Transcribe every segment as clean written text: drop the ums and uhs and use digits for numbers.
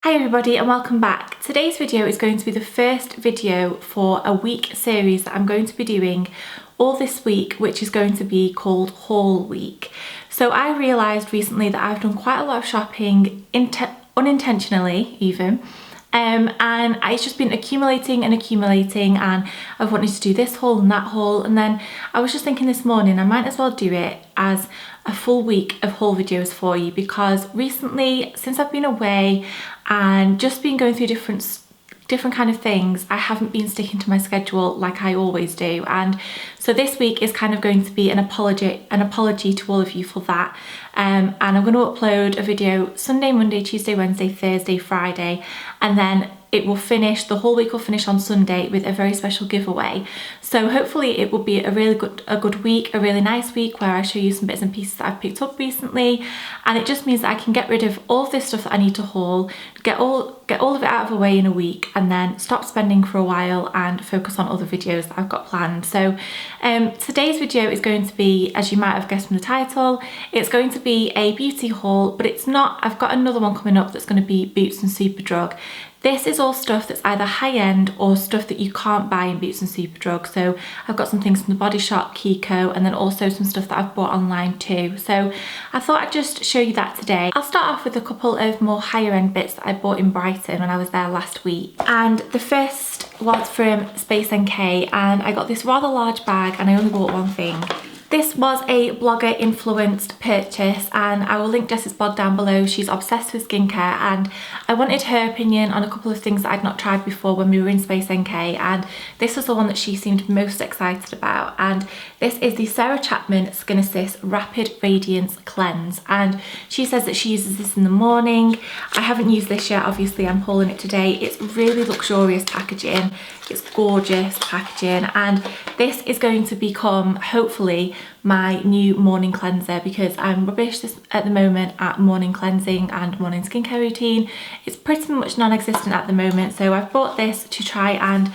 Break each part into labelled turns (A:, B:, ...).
A: Hi everybody and welcome back. Today's video is going to be the first video for a week series that I'm going to be doing all this week, which is going to be called Haul Week. So I realised recently that I've done quite a lot of shopping unintentionally even, and it's just been accumulating and I've wanted to do this haul and that haul, and then I was just thinking this morning I might as well do it as a full week of haul videos for you, because recently, since I've been away and just been going through different kind of things, I haven't been sticking to my schedule like I always do, and so this week is kind of going to be an apology to all of you for that. And I'm going to upload a video Sunday, Monday, Tuesday, Wednesday, Thursday, Friday, and then it will finish, the whole week will finish on Sunday with a very special giveaway. So hopefully it will be a good week, a really nice week where I show you some bits and pieces that I've picked up recently, and it just means that I can get rid of all of this stuff that I need to haul, get all of it out of the way in a week, and then stop spending for a while and focus on other videos that I've got planned. So today's video is going to be, as you might have guessed from the title, it's going to be a beauty haul, but it's not. I've got another one coming up that's going to be Boots and Superdrug. This is all stuff that's either high-end or stuff that you can't buy in Boots and Superdrug. So I've got some things from the Body Shop, Kiko, and then also some stuff that I've bought online too. So I thought I'd just show you that today. I'll start off with a couple of more higher-end bits that I bought in Brighton when I was there last week. And the first was from Space NK, and I got this rather large bag and I only bought one thing. This was a blogger influenced purchase, and I will link Jess's blog down below. She's obsessed with skincare, and I wanted her opinion on a couple of things that I'd not tried before when we were in Space NK, and this was the one that she seemed most excited about. And this is the Sarah Chapman Skin Assist Rapid Radiance Cleanse, and she says that she uses this in the morning. I haven't used this yet, obviously I'm hauling it today. It's really luxurious packaging, it's gorgeous packaging, and this is going to become, hopefully, my new morning cleanser, because I'm rubbish at the moment at morning cleansing and morning skincare routine. It's pretty much non-existent at the moment, so I've bought this to try and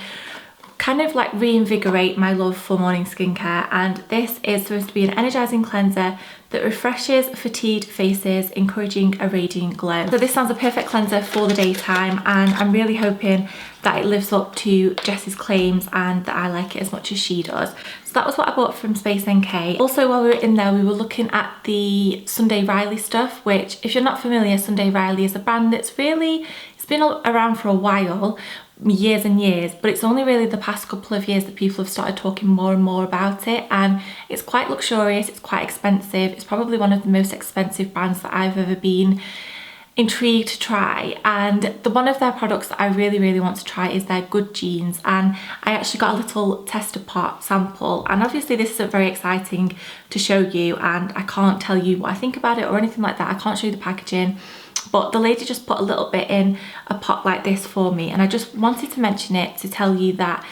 A: kind of like reinvigorate my love for morning skincare. And this is supposed to be an energizing cleanser that refreshes fatigued faces, encouraging a radiant glow. So this sounds a perfect cleanser for the daytime, and I'm really hoping that it lives up to Jess's claims and that I like it as much as she does. So that was what I bought from Space NK. Also, while we were in there, we were looking at the Sunday Riley stuff, which, if you're not familiar, Sunday Riley is a brand that's it's been around for a while, years and years, but it's only really the past couple of years that people have started talking more and more about it, and it's quite luxurious, it's quite expensive. It's probably one of the most expensive brands that I've ever been intrigued to try, and one of their products that I really want to try is their Good Genes, and I actually got a little tester pot sample, and obviously this isn't very exciting to show you and I can't tell you what I think about it or anything like that. I can't show you the packaging, but the lady just put a little bit in a pot like this for me, and I just wanted to mention it to tell you that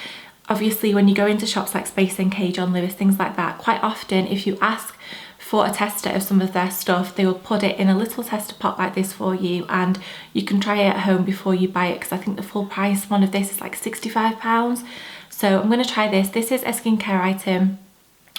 A: obviously when you go into shops like Space NK, John Lewis, things like that, quite often if you ask for a tester of some of their stuff, they will put it in a little tester pot like this for you, and you can try it at home before you buy it, because I think the full price one of this is like £65. So I'm going to try this. This is a skincare item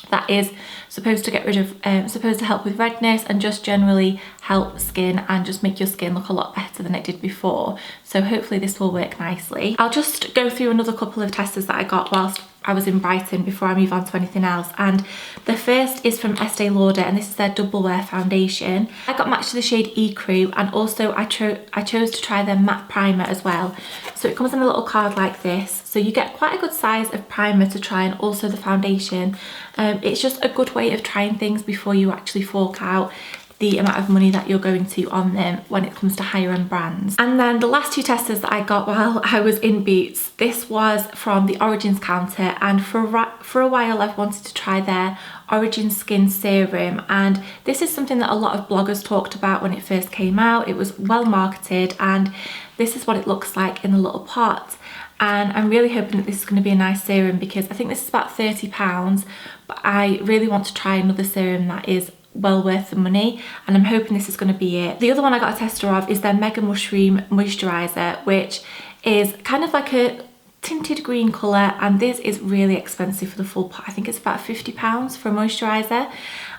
A: that is supposed to get rid of, supposed to help with redness and just generally help skin and just make your skin look a lot better than it did before. So hopefully this will work nicely. I'll just go through another couple of testers that I got whilst I was in Brighton before I move on to anything else. And the first is from Estee Lauder, and this is their Double Wear Foundation. I got matched to the shade Ecru, and also I chose to try their matte primer as well. So it comes in a little card like this, so you get quite a good size of primer to try, and also the foundation. It's just a good way of trying things before you actually fork out the amount of money that you're going to on them when it comes to higher end brands. And then the last two testers that I got while I was in Boots, this was from the Origins counter, and for a while I've wanted to try their Origins Skin Serum, and this is something that a lot of bloggers talked about when it first came out. It was well marketed, and this is what it looks like in a little pot. And I'm really hoping that this is going to be a nice serum, because I think this is about £30, but I really want to try another serum that is well worth the money, and I'm hoping this is going to be it. The other one I got a tester of is their Mega Mushroom Moisturiser, which is kind of like a tinted green colour, and this is really expensive for the full pot. I think it's about £50 for a moisturiser.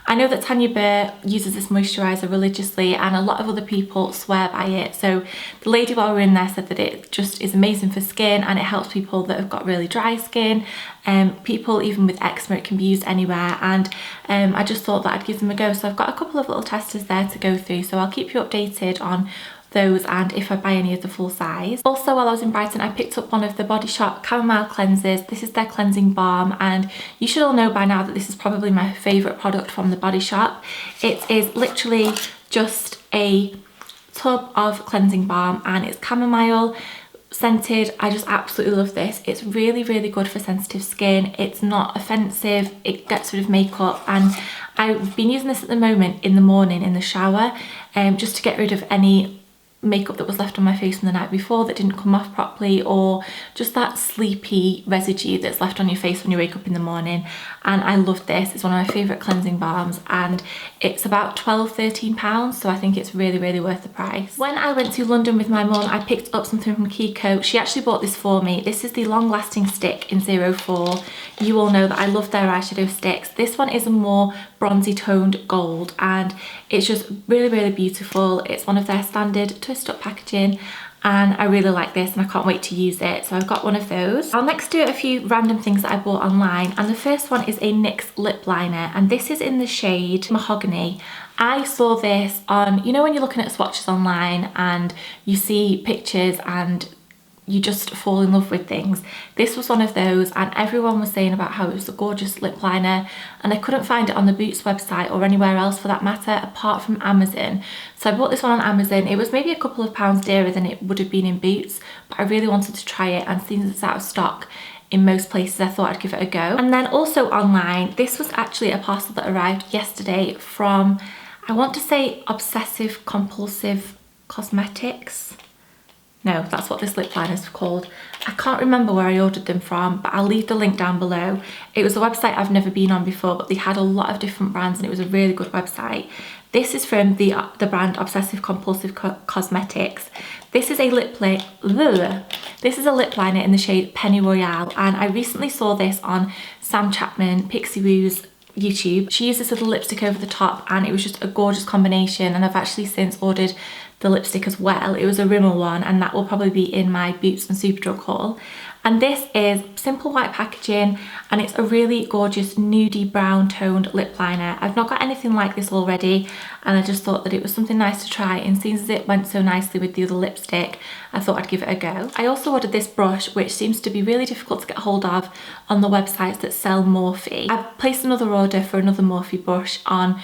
A: I know that Tanya Burr uses this moisturiser religiously, and a lot of other people swear by it. So the lady while we were in there said that it just is amazing for skin, and it helps people that have got really dry skin. People even with eczema, it can be used anywhere, and I just thought that I'd give them a go. So I've got a couple of little testers there to go through, so I'll keep you updated on those and if I buy any of the full size. Also, while I was in Brighton, I picked up one of the Body Shop chamomile cleansers. This is their cleansing balm, and you should all know by now that this is probably my favourite product from the Body Shop. It is literally just a tub of cleansing balm, and it's chamomile scented. I just absolutely love this. It's really, really good for sensitive skin. It's not offensive, it gets rid of makeup, and I've been using this at the moment in the morning in the shower, just to get rid of any makeup that was left on my face from the night before that didn't come off properly, or just that sleepy residue that's left on your face when you wake up in the morning. And I love this. It's one of my favourite cleansing balms, and it's about £12–13, so I think it's really, really worth the price. When I went to London with my mum, I picked up something from Kiko. She actually bought this for me. This is the long lasting stick in 04. You all know that I love their eyeshadow sticks. This one is a more bronzy toned gold, and it's just really, really beautiful. It's one of their standard twist up packaging, and I really like this, and I can't wait to use it. So I've got one of those. I'll next do a few random things that I bought online, and the first one is a NYX lip liner, and this is in the shade Mahogany. I saw this on, you know when you're looking at swatches online and you see pictures and you just fall in love with things. This was one of those, and everyone was saying about how it was a gorgeous lip liner, and I couldn't find it on the Boots website or anywhere else for that matter apart from Amazon. So I bought this one on Amazon. It was maybe a couple of pounds dearer than it would have been in Boots, but I really wanted to try it, and since it's out of stock in most places, I thought I'd give it a go. And then also online, this was actually a parcel that arrived yesterday from, I want to say, Obsessive Compulsive Cosmetics. No, that's what this lip liner is called. I can't remember where I ordered them from, but I'll leave the link down below. It was a website I've never been on before, but they had a lot of different brands, and it was a really good website. This is from the brand Obsessive Compulsive Cosmetics. This is a lip liner in the shade Penny Royale, and I recently saw this on Sam Chapman, Pixie Woo's YouTube. She used this little lipstick over the top, and it was just a gorgeous combination, and I've actually since ordered the lipstick as well. It was a Rimmel one, and that will probably be in my Boots and Superdrug haul. And this is simple white packaging, and it's a really gorgeous nudie brown toned lip liner. I've not got anything like this already, and I just thought that it was something nice to try, and since it went so nicely with the other lipstick, I thought I'd give it a go. I also ordered this brush, which seems to be really difficult to get hold of on the websites that sell Morphe. I've placed another order for another Morphe brush on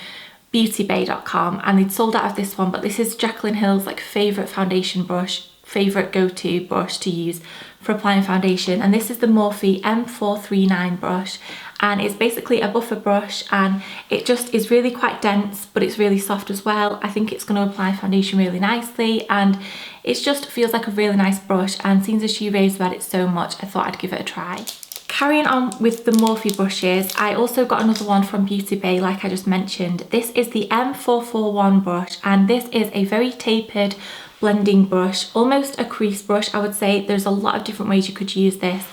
A: beautybay.com, and they'd sold out of this one, but this is Jaclyn Hill's like favourite foundation brush, favourite go-to brush to use for applying foundation, and this is the Morphe M439 brush, and it's basically a buffer brush, and it just is really quite dense, but it's really soft as well. I think it's going to apply foundation really nicely, and it just feels like a really nice brush, and since she raves about it so much, I thought I'd give it a try. Carrying on with the Morphe brushes, I also got another one from Beauty Bay, like I just mentioned. This is the M441 brush, and this is a very tapered blending brush, almost a crease brush, I would say. There's a lot of different ways you could use this,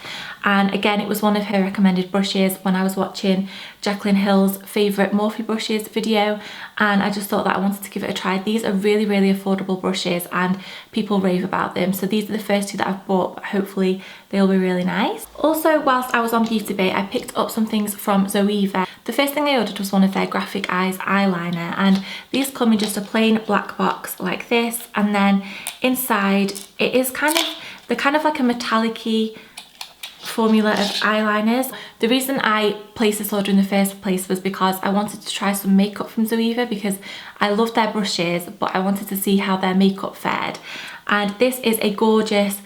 A: and again, it was one of her recommended brushes when I was watching Jaclyn Hill's favourite Morphe brushes video, and I just thought that I wanted to give it a try. These are really, really affordable brushes, and people rave about them, so these are the first two that I've bought, but hopefully they'll be really nice. Also, whilst I was on Beauty Bay, I picked up some things from Zoeva. The first thing I ordered was one of their Graphic Eyes eyeliner, and these come in just a plain black box like this, and then inside it is they're kind of like a metallic-y formula of eyeliners. The reason I placed this order in the first place was because I wanted to try some makeup from Zoeva, because I love their brushes, but I wanted to see how their makeup fared. And this is a gorgeous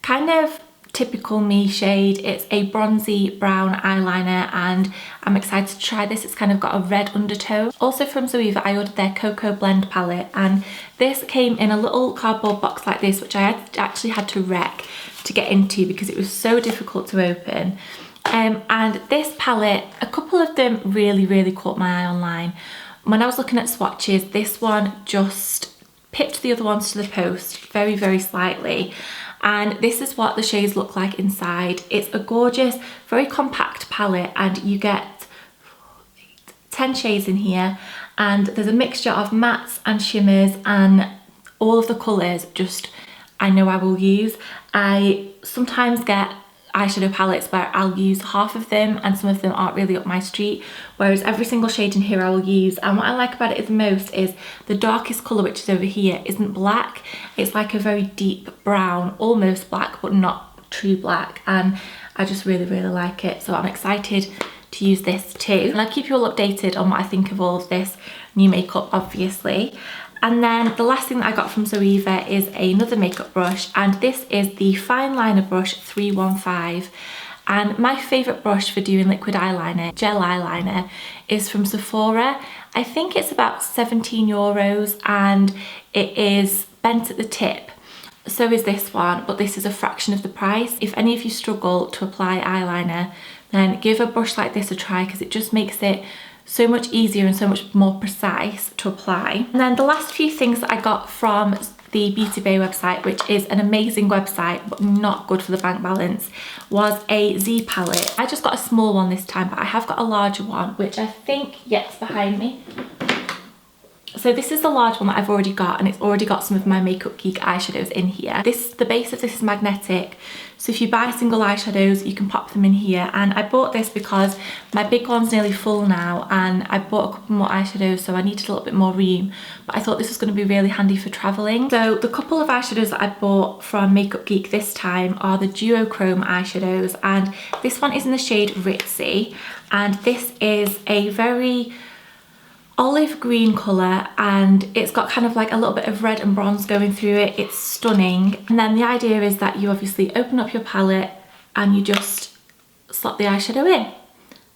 A: kind of typical me shade. It's a bronzy brown eyeliner, and I'm excited to try this. It's kind of got a red undertone. Also from Zoeva, I ordered their Cocoa Blend palette, and this came in a little cardboard box like this, which I actually had to wreck to get into because it was so difficult to open. And this palette, a couple of them really, really caught my eye online. When I was looking at swatches, this one just pipped the other ones to the post very, very slightly. and this is what the shades look like inside. It's a gorgeous, very compact palette, and you get 10 shades in here, and there's a mixture of mattes and shimmers, and all of the colours just I know I will use. I sometimes get eyeshadow palettes where I'll use half of them and some of them aren't really up my street, whereas every single shade in here I will use. And what I like about it the most is the darkest colour, which is over here, isn't black. It's like a very deep brown, almost black but not true black, and I just really like it. So I'm excited to use this too, and I'll keep you all updated on what I think of all of this new makeup, obviously. And then the last thing that I got from Zoeva is another makeup brush, and this is the Fine Liner Brush 315. And my favourite brush for doing liquid eyeliner, gel eyeliner, is from Sephora. I think it's about €17 and it is bent at the tip. So is this one, but this is a fraction of the price. If any of you struggle to apply eyeliner, then give a brush like this a try, because it just makes it so much easier and so much more precise to apply. And then the last few things that I got from the Beauty Bay website, which is an amazing website but not good for the bank balance, was a Z palette. I just got a small one this time, but I have got a larger one, which I think, yes, behind me. So this is the large one that I've already got, and it's already got some of my Makeup Geek eyeshadows in here. The base of this is magnetic, so if you buy single eyeshadows, you can pop them in here. And I bought this because my big one's nearly full now, and I bought a couple more eyeshadows, so I needed a little bit more room. But I thought this was going to be really handy for travelling. So the couple of eyeshadows that I bought from Makeup Geek this time are the Duochrome eyeshadows, and this one is in the shade Ritzy, and this is a very olive green colour, and it's got kind of like a little bit of red and bronze going through it. It's stunning. And then the idea is that you obviously open up your palette and you just slot the eyeshadow in.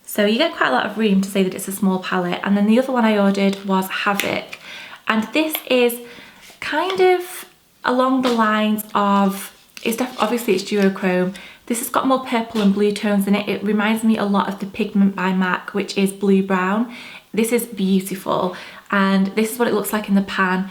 A: So you get quite a lot of room to say that it's a small palette. And then the other one I ordered was Havoc, and this is kind of along the lines of, obviously it's duochrome. This has got more purple and blue tones in it. It reminds me a lot of the Pigment by MAC, which is blue brown. This is beautiful, and this is what it looks like in the pan.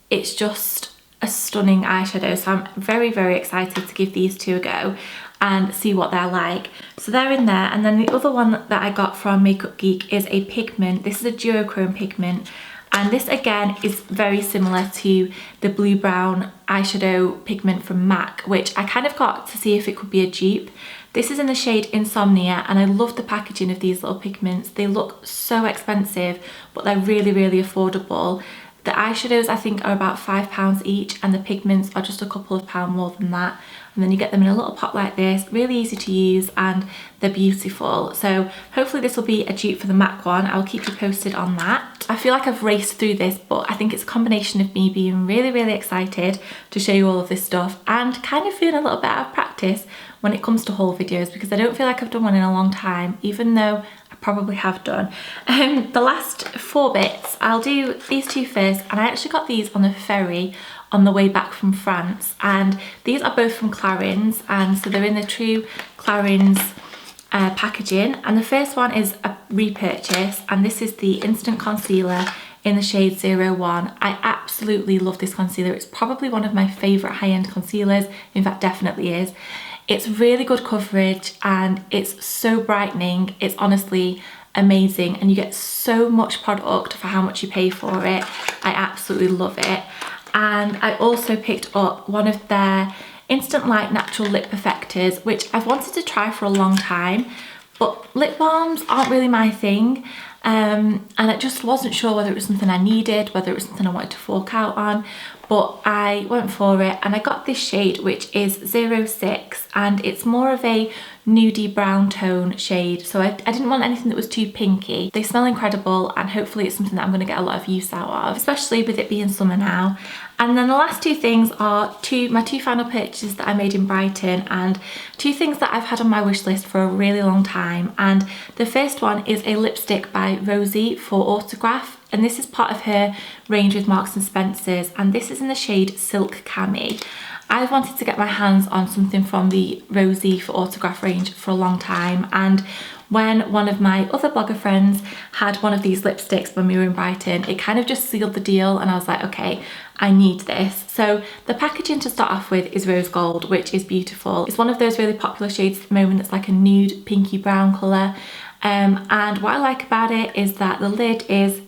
A: It's just a stunning eyeshadow, so I'm very excited to give these two a go and see what they're like. So they're in there. And then the other one that I got from Makeup Geek is a pigment. This is a duochrome pigment, and this again is very similar to the blue brown eyeshadow pigment from MAC, which I kind of got to see if it could be a dupe. This is in the shade Insomnia, and I love the packaging of these little pigments. They look so expensive, but they're really affordable. The eyeshadows I think are about £5 each, and the pigments are just a couple of pounds more than that. And then you get them in a little pot like this, really easy to use, and they're beautiful. So hopefully this will be a dupe for the MAC one. I'll keep you posted on that. I feel like I've raced through this, but I think it's a combination of me being really excited to show you all of this stuff and kind of feeling a little bit out of practice when it comes to haul videos, because I don't feel like I've done one in a long time, even though I probably have done. The last 4 bits, I'll do these two first, and I actually got these on the ferry on the way back from France, and these are both from Clarins, and so they're in the true Clarins packaging. And the first one is a repurchase, and this is the Instant Concealer in the shade 01. I absolutely love this concealer. It's probably one of my favourite high-end concealers, in fact definitely is. It's really good coverage and it's so brightening. It's honestly amazing, and you get so much product for how much you pay for it. I absolutely love it. And I also picked up one of their Instant Light Natural Lip Perfectors, which I've wanted to try for a long time, but lip balms aren't really my thing. And I just wasn't sure whether it was something I needed, whether it was something I wanted to fork out on, but I went for it and I got this shade, which is 06, and it's more of a nudie brown tone shade, so I didn't want anything that was too pinky. They smell incredible, and hopefully it's something that I'm going to get a lot of use out of, especially with it being summer now. And then the last 2 things are my two final purchases that I made in Brighton, and 2 things that I've had on my wish list for a really long time. And the first one is a lipstick by Rosie for Autograph, and this is part of her range with Marks and Spencer's, and this is in the shade Silk Cami. I've wanted to get my hands on something from the Rosie for Autograph range for a long time, and when one of my other blogger friends had one of these lipsticks when we were in Brighton, it kind of just sealed the deal, and I was like, okay, I need this. So the packaging to start off with is rose gold, which is beautiful. It's one of those really popular shades at the moment that's like a nude pinky brown colour. And what I like about it is that the lid is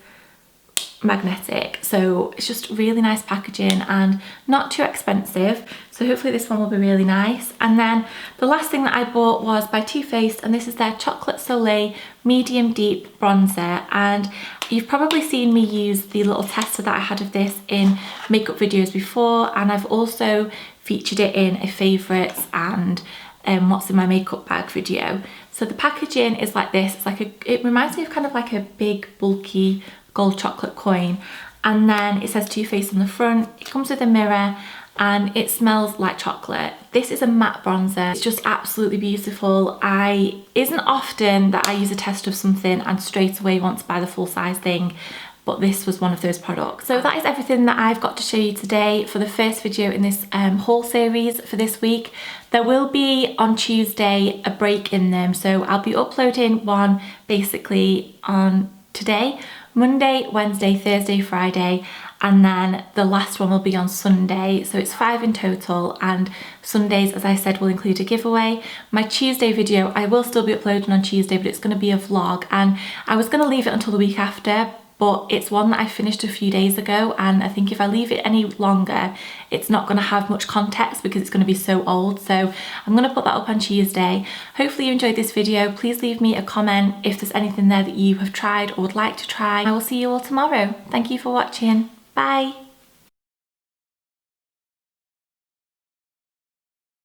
A: magnetic, so it's just really nice packaging and not too expensive, so hopefully this one will be really nice. And then the last thing that I bought was by Too Faced, and this is their Chocolate Soleil medium deep bronzer, and you've probably seen me use the little tester that I had of this in makeup videos before, and I've also featured it in a favourites and what's in my makeup bag video. So the packaging is like this. It's like it reminds me of kind of like a big bulky gold chocolate coin, and then it says Too Faced on the front. It comes with a mirror and it smells like chocolate. This is a matte bronzer. It's just absolutely beautiful. Isn't often that I use a test of something and straight away want to buy the full size thing, but this was one of those products. So that is everything that I've got to show you today for the first video in this haul series for this week. There will be on Tuesday a break in them, so I'll be uploading one basically on today, Monday, Wednesday, Thursday, Friday, and then the last one will be on Sunday. So it's 5 in total, and Sundays, as I said, will include a giveaway. My Tuesday video, I will still be uploading on Tuesday, but it's going to be a vlog, and I was going to leave it until the week after, but it's one that I finished a few days ago, and I think if I leave it any longer, it's not going to have much context because it's going to be so old. So I'm going to put that up on Tuesday. Hopefully you enjoyed this video. Please leave me a comment if there's anything there that you have tried or would like to try. I will see you all tomorrow. Thank you for watching. Bye.